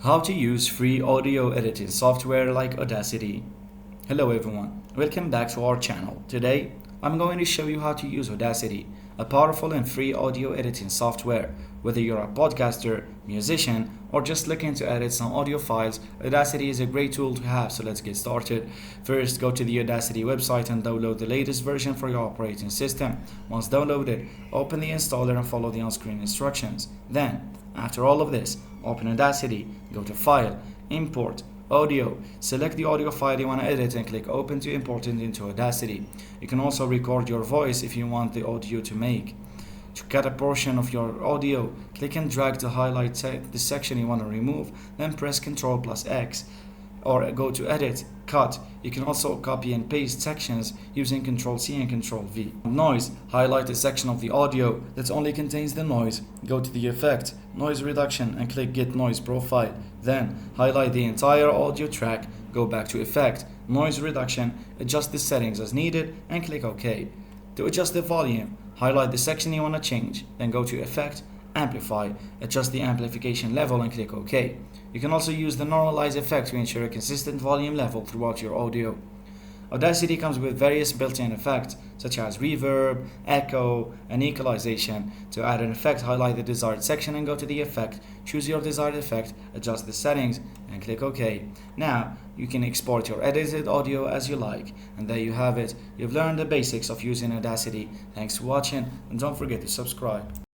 How to use free audio editing software like Audacity. Hello everyone, welcome back to our channel. Today, I'm going to show you how to use Audacity, a powerful and free audio editing software. Whether you're a podcaster, musician, or just looking to edit some audio files, Audacity is a great tool to have, so let's get started. First, go to the Audacity website and download the latest version for your operating system. Once downloaded, open the installer and follow the on-screen instructions. Then, after all of this, open Audacity, go to File, Import, Audio, select the audio file you want to edit and click Open to import it into Audacity. You can also record your voice if you want the audio to make. To cut a portion of your audio, click and drag to highlight the section you want to remove, then press Ctrl plus X. Or go to Edit, Cut. You can also copy and paste sections using Ctrl C and Ctrl V. Noise, highlight a section of the audio that only contains the noise. Go to the Effect, Noise Reduction and click Get Noise Profile. Then highlight the entire audio track, go back to Effect, Noise Reduction, adjust the settings as needed and click OK. To adjust the volume, highlight the section you want to change, then go to Effect, Amplify, adjust the amplification level and click OK. You can also use the normalize effect to ensure a consistent volume level throughout your audio. Audacity comes with various built-in effects such as reverb, echo, and equalization. To add an effect, highlight the desired section and go to the effect, choose your desired effect, adjust the settings, and click OK. Now, you can export your edited audio as you like. And there you have it. You've learned the basics of using Audacity. Thanks for watching, and don't forget to subscribe.